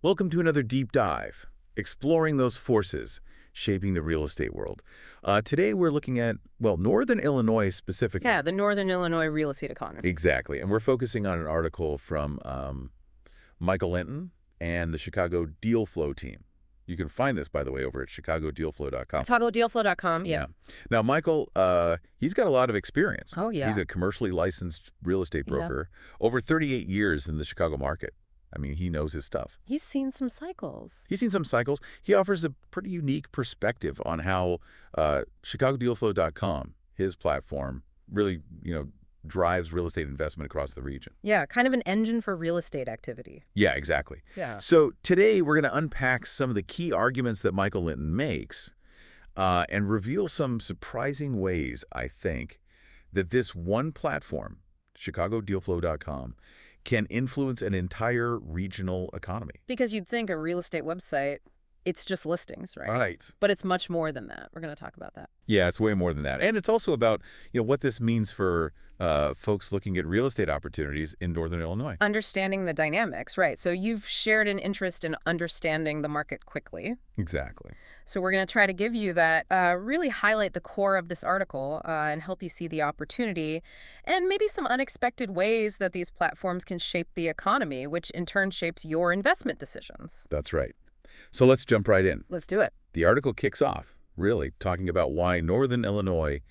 Welcome to another deep dive, exploring those forces shaping the real estate world. Today we're looking at, well, Northern Illinois specifically. Yeah, the Northern Illinois real estate economy. Exactly. And we're focusing on an article from Michael Linton and the Chicago Deal Flow team. You can find this, by the way, over at chicagodealflow.com. ChicagoDealflow.com, yeah. Now, Michael, he's got a lot of experience. Oh, yeah. He's a commercially licensed real estate broker, over 38 years in the Chicago market. I mean, he knows his stuff. He's seen some cycles. He's seen some cycles. He offers a pretty unique perspective on how ChicagoDealflow.com, his platform, really, drives real estate investment across the region. Yeah, kind of an engine for real estate activity. Yeah, exactly. Yeah. So today we're going to unpack some of the key arguments that Michael Linton makes and reveal some surprising ways, I think, that this one platform, ChicagoDealflow.com, can influence an entire regional economy. Because you'd think a real estate website, it's just listings, right? Right. But it's much more than that. We're going to talk about that. Yeah, it's way more than that. And it's also about, what this means for folks looking at real estate opportunities in Northern Illinois. Understanding the dynamics, right. So you've shared an interest in understanding the market quickly. Exactly. So we're going to try to give you that, really highlight the core of this article and help you see the opportunity and maybe some unexpected ways that these platforms can shape the economy, which in turn shapes your investment decisions. That's right. So let's jump right in. Let's do it. The article kicks off, really, talking about why Northern Illinois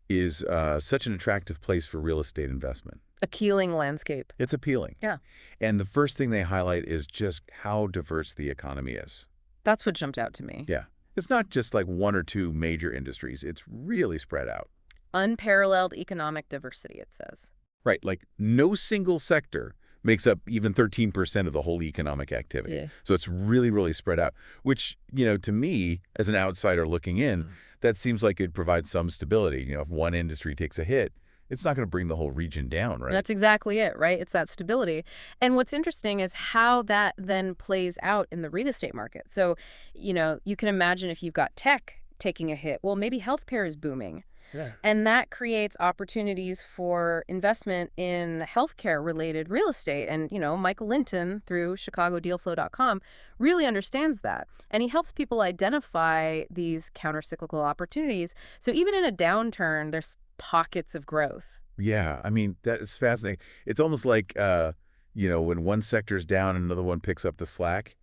is such an attractive place for real estate investment. Appealing landscape. It's appealing. Yeah. And the first thing they highlight is just how diverse the economy is. That's what jumped out to me. Yeah. It's not just like one or two major industries. It's really spread out. Unparalleled economic diversity, it says. Right. Like no single sector makes up even 13% of the whole economic activity. Yeah. So it's really, really spread out, which, to me, as an outsider looking in, that seems like it provides some stability. If one industry takes a hit, it's not going to bring the whole region down, right? That's exactly it, right? It's that stability. And what's interesting is how that then plays out in the real estate market. So, you can imagine if you've got tech taking a hit, well, maybe healthcare is booming. Yeah. And that creates opportunities for investment in healthcare-related real estate. And, Michael Linton, through ChicagoDealflow.com, really understands that. And he helps people identify these countercyclical opportunities. So even in a downturn, there's pockets of growth. Yeah, I mean, that is fascinating. It's almost like, when one sector's down, another one picks up the slack,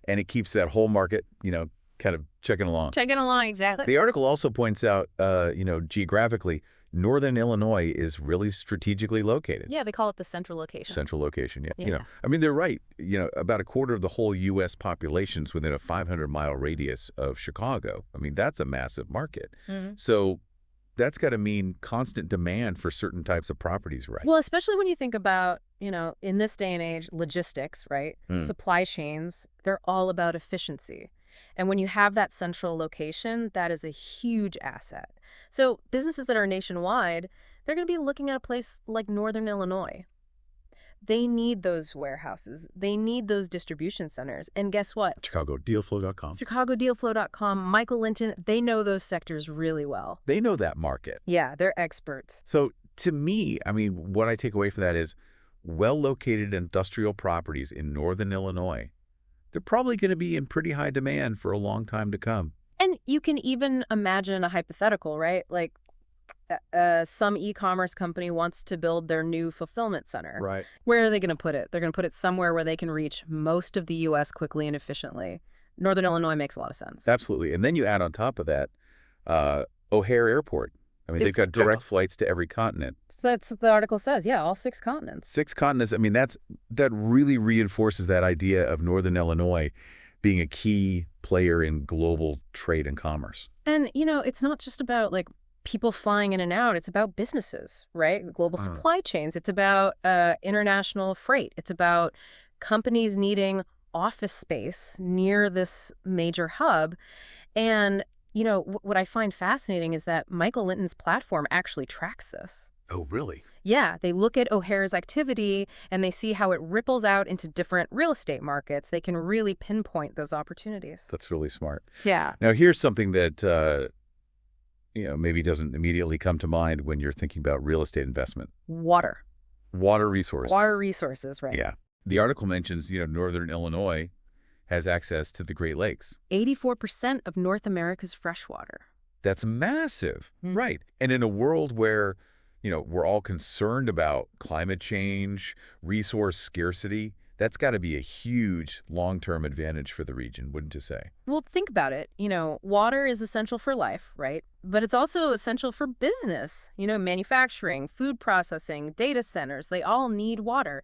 and it keeps that whole market, kind of chugging along. Chugging along, exactly. The article also points out, geographically, Northern Illinois is really strategically located. Yeah, they call it the central location. Central location, yeah. Yeah. I mean, they're right. About a quarter of the whole U.S. population's within a 500-mile radius of Chicago. I mean, that's a massive market. Mm-hmm. So that's got to mean constant demand for certain types of properties, right? Well, especially when you think about, in this day and age, logistics, right? Supply chains, they're all about efficiency. And when you have that central location, that is a huge asset. So businesses that are nationwide, they're going to be looking at a place like Northern Illinois. They need those warehouses. They need those distribution centers. And guess what? ChicagoDealflow.com. ChicagoDealflow.com, Michael Linton, they know those sectors really well. They know that market. Yeah, they're experts. So to me, I mean, what I take away from that is well-located industrial properties in Northern Illinois. They're probably going to be in pretty high demand for a long time to come. And you can even imagine a hypothetical, right? Like some e-commerce company wants to build their new fulfillment center. Right. Where are they going to put it? They're going to put it somewhere where they can reach most of the U.S. quickly and efficiently. Northern Illinois makes a lot of sense. Absolutely. And then you add on top of that O'Hare Airport. I mean, they've got direct flights to every continent. So that's what the article says. Yeah, all 6 continents. 6 continents. I mean, that really reinforces that idea of Northern Illinois being a key player in global trade and commerce. And, it's not just about like people flying in and out. It's about businesses, right? Global supply chains. It's about international freight. It's about companies needing office space near this major hub. And what I find fascinating is that Michael Linton's platform actually tracks this. Oh, really? Yeah, they look at O'Hare's activity and they see how it ripples out into different real estate markets. They can really pinpoint those opportunities. That's really smart. Yeah. Now, here's something that, maybe doesn't immediately come to mind when you're thinking about real estate investment. Water. Water resources. Water resources, right. Yeah. The article mentions, Northern Illinois has access to the Great Lakes. 84% of North America's freshwater. That's massive. Right. And in a world where, we're all concerned about climate change, resource scarcity, that's got to be a huge long-term advantage for the region, wouldn't you say? Well, think about it. Water is essential for life, right? But it's also essential for business. Manufacturing, food processing, data centers, they all need water.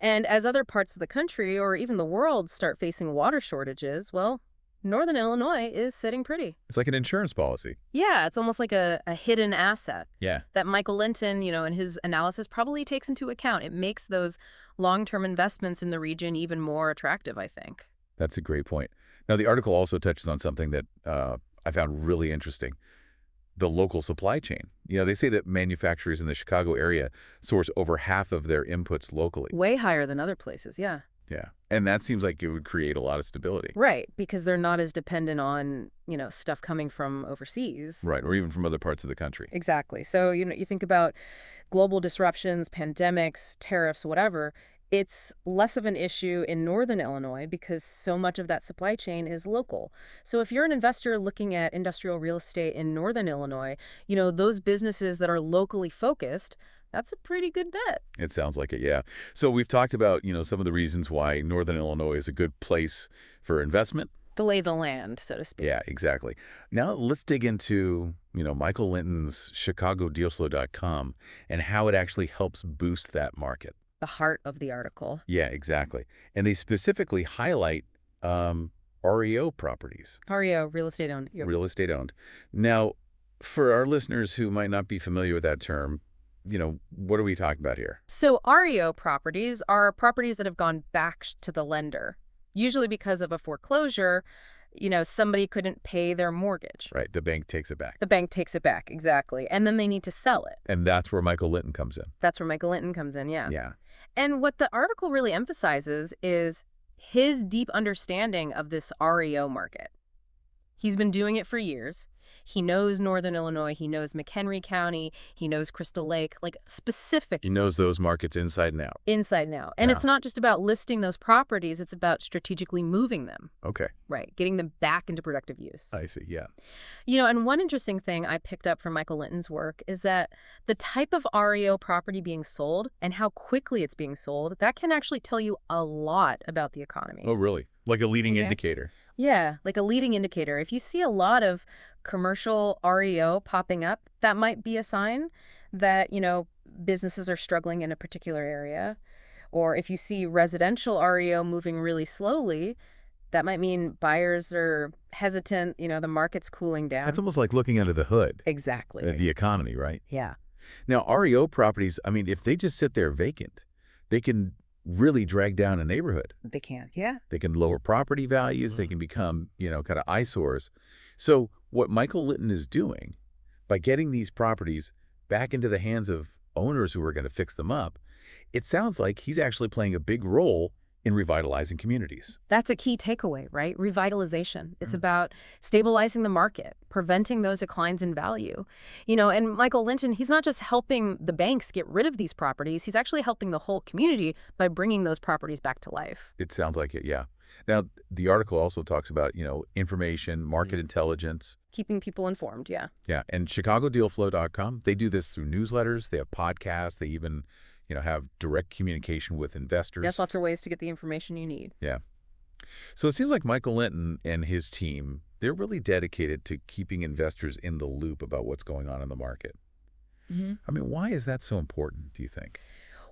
And as other parts of the country or even the world start facing water shortages, well, Northern Illinois is sitting pretty. It's like an insurance policy. Yeah, it's almost like a hidden asset Yeah. that Michael Linton, in his analysis probably takes into account. It makes those long-term investments in the region even more attractive, I think. That's a great point. Now, the article also touches on something that I found really interesting, the local supply chain. They say that manufacturers in the Chicago area source over half of their inputs locally. Way higher than other places, yeah. Yeah. And that seems like it would create a lot of stability. Right, because they're not as dependent on, stuff coming from overseas. Right, or even from other parts of the country. Exactly. So, you think about global disruptions, pandemics, tariffs, whatever, it's less of an issue in Northern Illinois because so much of that supply chain is local. So if you're an investor looking at industrial real estate in Northern Illinois, those businesses that are locally focused, that's a pretty good bet. It sounds like it, yeah. So we've talked about, some of the reasons why Northern Illinois is a good place for investment. The lay of the land, so to speak. Yeah, exactly. Now let's dig into, Michael Linton's ChicagoDealFlow.com and how it actually helps boost that market. The heart of the article. Yeah, exactly. And they specifically highlight REO properties. REO, real estate owned. Real estate owned. Now, for our listeners who might not be familiar with that term, what are we talking about here? So REO properties are properties that have gone back to the lender, usually because of a foreclosure. Somebody couldn't pay their mortgage. Right. The bank takes it back. The bank takes it back, exactly. And then they need to sell it. And that's where Michael Linton comes in. That's where Michael Linton comes in, yeah. Yeah. And what the article really emphasizes is his deep understanding of this REO market. He's been doing it for years. He knows Northern Illinois. He knows McHenry County. He knows Crystal Lake, like specific. He knows those markets inside and out. Inside and out. And Yeah. it's not just about listing those properties. It's about strategically moving them. Okay. Right. Getting them back into productive use. I see. Yeah. And one interesting thing I picked up from Michael Linton's work is that the type of REO property being sold and how quickly it's being sold, that can actually tell you a lot about the economy. Oh, really? Like a leading Okay. indicator. Yeah, like a leading indicator. If you see a lot of commercial REO popping up, that might be a sign that, businesses are struggling in a particular area. Or if you see residential REO moving really slowly, that might mean buyers are hesitant, the market's cooling down. That's almost like looking under the hood Exactly. of the economy, right? Yeah. Now, REO properties, if they just sit there vacant, they can really drag down a neighborhood. They can. Yeah. They can lower property values. They can become, kind of eyesores. So what Michael Linton is doing by getting these properties back into the hands of owners who are going to fix them up, it sounds like he's actually playing a big role in revitalizing communities. That's a key takeaway, right? Revitalization. It's about stabilizing the market, preventing those declines in value. And Michael Linton, he's not just helping the banks get rid of these properties, he's actually helping the whole community by bringing those properties back to life. It sounds like it, yeah. Now, the article also talks about, information, market intelligence. Keeping people informed, yeah. Yeah, and ChicagoDealFlow.com, they do this through newsletters, they have podcasts, they even have direct communication with investors. Yes, lots of ways to get the information you need. Yeah. So it seems like Michael Linton and his team, they're really dedicated to keeping investors in the loop about what's going on in the market. Why is that so important, do you think?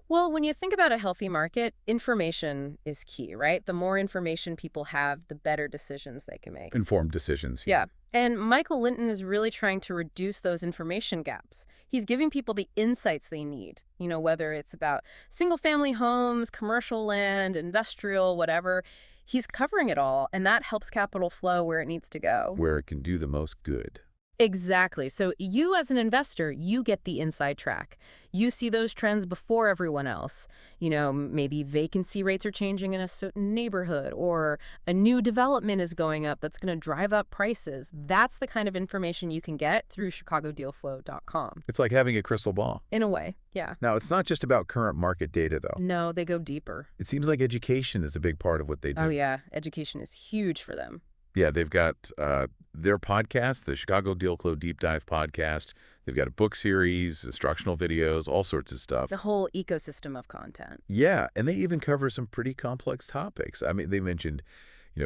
Well, when you think about a healthy market, information is key, right? The more information people have, the better decisions they can make. Informed decisions. Yeah. And Michael Linton is really trying to reduce those information gaps. He's giving people the insights they need, whether it's about single-family homes, commercial land, industrial, whatever. He's covering it all, and that helps capital flow where it needs to go. Where it can do the most good. Exactly. So you as an investor, you get the inside track. You see those trends before everyone else. Maybe vacancy rates are changing in a certain neighborhood or a new development is going up that's going to drive up prices. That's the kind of information you can get through chicagodealflow.com. It's like having a crystal ball. In a way, yeah. Now, it's not just about current market data, though. No, they go deeper. It seems like education is a big part of what they do. Oh, yeah. Education is huge for them. Yeah, they've got their podcast, the Chicago Deal Flow Deep Dive podcast. They've got a book series, instructional videos, all sorts of stuff. The whole ecosystem of content. Yeah, and they even cover some pretty complex topics. I mean, they mentioned,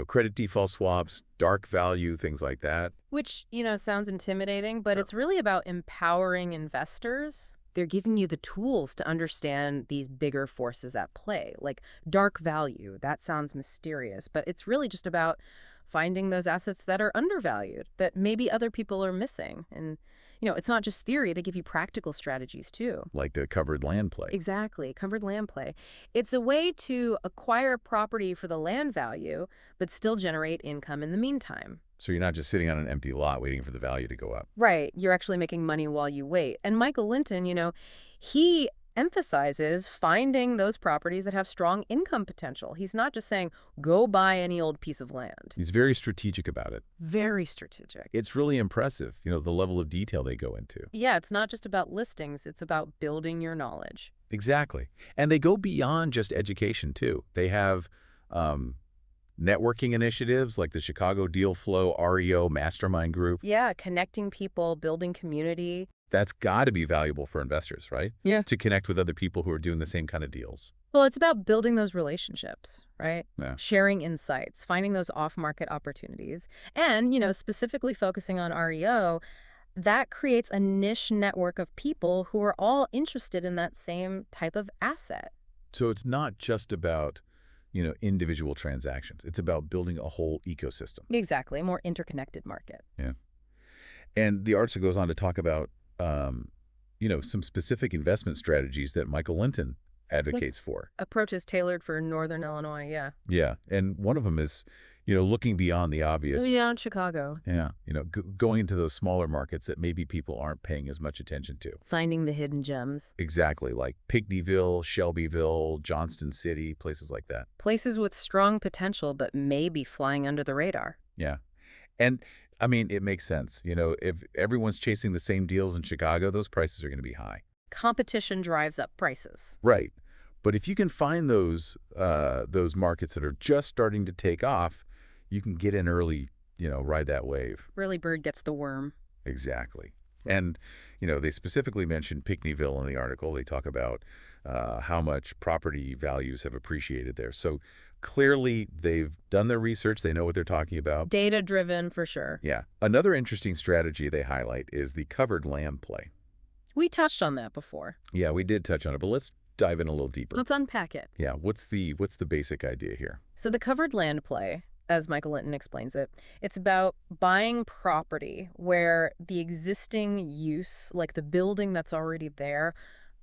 credit default swaps, dark value, things like that. Which, sounds intimidating, but it's really about empowering investors. They're giving you the tools to understand these bigger forces at play, like dark value. That sounds mysterious, but it's really just about finding those assets that are undervalued, that maybe other people are missing. And, it's not just theory. They give you practical strategies, too. Like the covered land play. Exactly. Covered land play. It's a way to acquire property for the land value, but still generate income in the meantime. So you're not just sitting on an empty lot waiting for the value to go up. Right. You're actually making money while you wait. And Michael Linton, he emphasizes finding those properties that have strong income potential. He's not just saying, go buy any old piece of land. He's very strategic about it. Very strategic. It's really impressive, the level of detail they go into. Yeah, it's not just about listings. It's about building your knowledge. Exactly. And they go beyond just education, too. They have networking initiatives like the Chicago Deal Flow REO Mastermind Group. Yeah, connecting people, building community. That's got to be valuable for investors, right? Yeah. To connect with other people who are doing the same kind of deals. Well, it's about building those relationships, right? Yeah. Sharing insights, finding those off-market opportunities, and, specifically focusing on REO, that creates a niche network of people who are all interested in that same type of asset. So it's not just about, individual transactions. It's about building a whole ecosystem. Exactly, a more interconnected market. Yeah. And the article goes on to talk about, some specific investment strategies that Michael Linton advocates for. Approaches tailored for Northern Illinois, yeah. Yeah. And one of them is, looking beyond the obvious. Beyond Chicago. Yeah. Going into those smaller markets that maybe people aren't paying as much attention to. Finding the hidden gems. Exactly. Like Pinckneyville, Shelbyville, Johnston City, places like that. Places with strong potential, but maybe flying under the radar. Yeah. And I mean, it makes sense. If everyone's chasing the same deals in Chicago, those prices are going to be high. Competition drives up prices. Right. But if you can find those markets that are just starting to take off, you can get in early, ride that wave. Early bird gets the worm. Exactly. And, they specifically mentioned Pinckneyville in the article. They talk about how much property values have appreciated there. So clearly, they've done their research. They know what they're talking about. Data-driven, for sure. Yeah. Another interesting strategy they highlight is the covered land play. We touched on that before. Yeah, we did touch on it, but let's dive in a little deeper. Let's unpack it. Yeah. What's the basic idea here? So the covered land play, as Michael Linton explains it, it's about buying property where the existing use, like the building that's already there,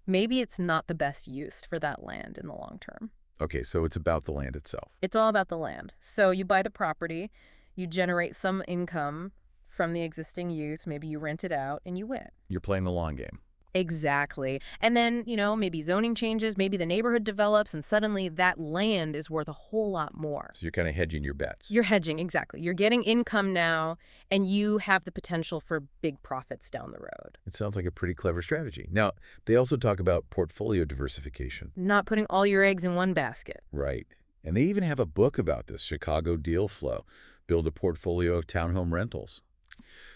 maybe it's not the best use for that land in the long term. Okay, so it's about the land itself. It's all about the land. So you buy the property, you generate some income from the existing use, maybe you rent it out, and you win. You're playing the long game. Exactly. And then, maybe zoning changes, maybe the neighborhood develops, and suddenly that land is worth a whole lot more. So you're kind of hedging your bets. You're hedging, exactly. You're getting income now, and you have the potential for big profits down the road. It sounds like a pretty clever strategy. Now, they also talk about portfolio diversification. Not putting all your eggs in one basket. Right. And they even have a book about this, Chicago Deal Flow, Build a Portfolio of Townhome Rentals.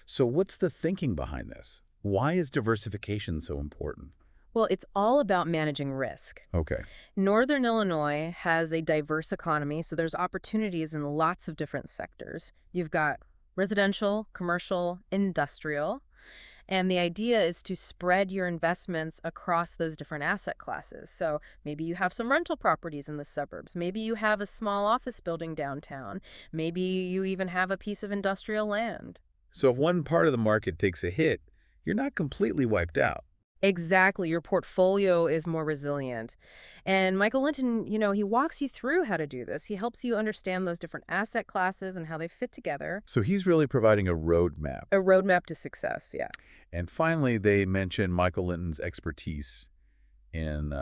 So what's the thinking behind this? Why is diversification so important? Well, it's all about managing risk. Okay. Northern Illinois has a diverse economy, so there's opportunities in lots of different sectors. You've got residential, commercial, industrial, and the idea is to spread your investments across those different asset classes. So maybe you have some rental properties in the suburbs. Maybe you have a small office building downtown. Maybe you even have a piece of industrial land. So if one part of the market takes a hit, you're not completely wiped out. Exactly. Your portfolio is more resilient. And Michael Linton, he walks you through how to do this. He helps you understand those different asset classes and how they fit together. So he's really providing a roadmap. A roadmap to success, yeah. And finally, they mention Michael Linton's expertise in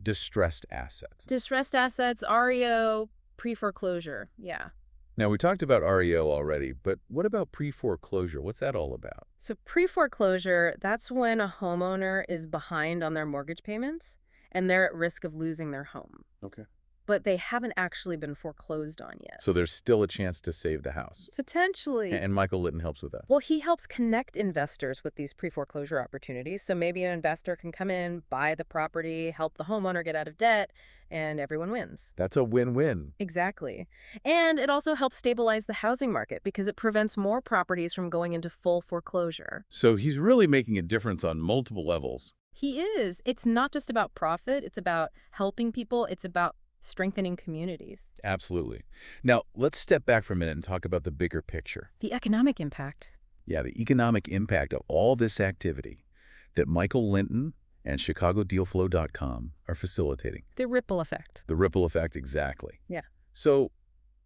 distressed assets. Distressed assets, REO, pre-foreclosure, yeah. Now, we talked about REO already, but what about pre-foreclosure? What's that all about? So pre-foreclosure, that's when a homeowner is behind on their mortgage payments and they're at risk of losing their home. Okay. But they haven't actually been foreclosed on yet. So there's still a chance to save the house. Potentially. And Michael Linton helps with that. Well, he helps connect investors with these pre-foreclosure opportunities. So maybe an investor can come in, buy the property, help the homeowner get out of debt, and everyone wins. That's a win-win. Exactly. And it also helps stabilize the housing market because it prevents more properties from going into full foreclosure. So he's really making a difference on multiple levels. He is. It's not just about profit. It's about helping people. It's about strengthening communities. Absolutely. Now, let's step back for a minute and talk about the bigger picture. The economic impact. Yeah, the economic impact of all this activity that Michael Linton and ChicagoDealFlow.com are facilitating. The ripple effect. The ripple effect, exactly. Yeah. So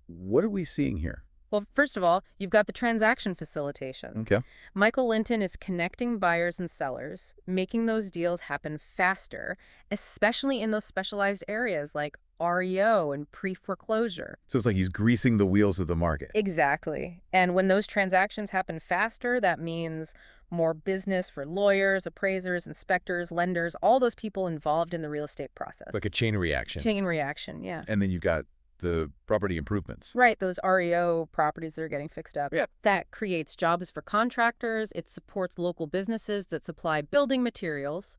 what are we seeing here? Well, first of all, you've got the transaction facilitation. Okay. Michael Linton is connecting buyers and sellers, making those deals happen faster, especially in those specialized areas like REO and pre-foreclosure. So it's like he's greasing the wheels of the market. Exactly. And when those transactions happen faster, that means more business for lawyers, appraisers, inspectors, lenders, all those people involved in the real estate process. Like a chain reaction. Chain reaction, yeah. And then you've got the property improvements. Right, those REO properties that are getting fixed up. Yeah. That creates jobs for contractors. It supports local businesses that supply building materials.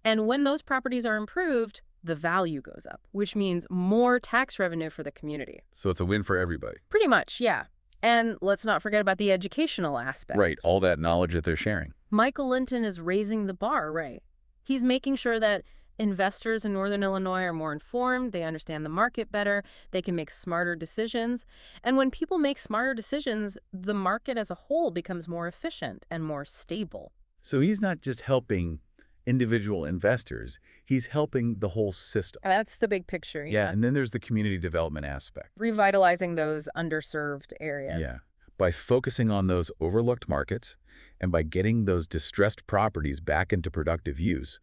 And when those properties are improved, the value goes up, which means more tax revenue for the community. So it's a win for everybody. Pretty much, yeah. And let's not forget about the educational aspect. Right, all that knowledge that they're sharing. Michael Linton is raising the bar, right? He's making sure that investors in Northern Illinois are more informed, they understand the market better, they can make smarter decisions. And when people make smarter decisions, the market as a whole becomes more efficient and more stable. So he's not just helping individual investors, he's helping the whole system. That's the big picture. Yeah, and then there's the community development aspect. Revitalizing those underserved areas. Yeah, by focusing on those overlooked markets and by getting those distressed properties back into productive use,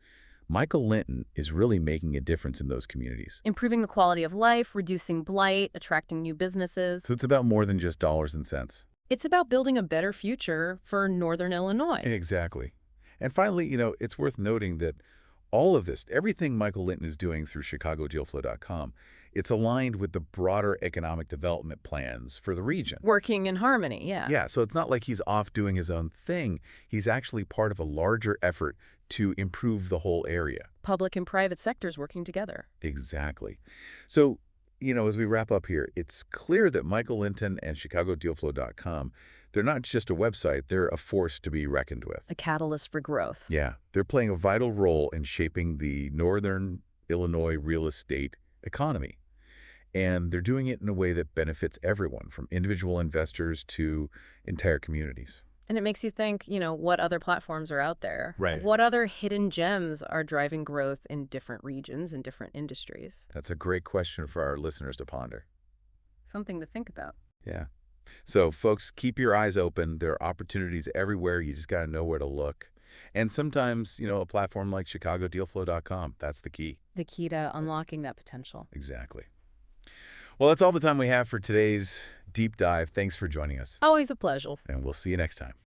Michael Linton is really making a difference in those communities. Improving the quality of life, reducing blight, attracting new businesses. So it's about more than just dollars and cents. It's about building a better future for Northern Illinois. Exactly. And finally, it's worth noting that all of this, everything Michael Linton is doing through ChicagoDealFlow.com, it's aligned with the broader economic development plans for the region. Working in harmony, yeah. Yeah, so it's not like he's off doing his own thing. He's actually part of a larger effort to improve the whole area. Public and private sectors working together. Exactly. So, as we wrap up here, it's clear that Michael Linton and ChicagoDealFlow.com, they're not just a website, they're a force to be reckoned with. A catalyst for growth. Yeah, they're playing a vital role in shaping the Northern Illinois real estate economy. And they're doing it in a way that benefits everyone, from individual investors to entire communities. And it makes you think, what other platforms are out there? Right. What other hidden gems are driving growth in different regions and different industries? That's a great question for our listeners to ponder. Something to think about. Yeah. So, folks, keep your eyes open. There are opportunities everywhere. You just got to know where to look. And sometimes, a platform like ChicagoDealFlow.com, that's the key. The key to unlocking that potential. Exactly. Well, that's all the time we have for today's deep dive. Thanks for joining us. Always a pleasure. And we'll see you next time.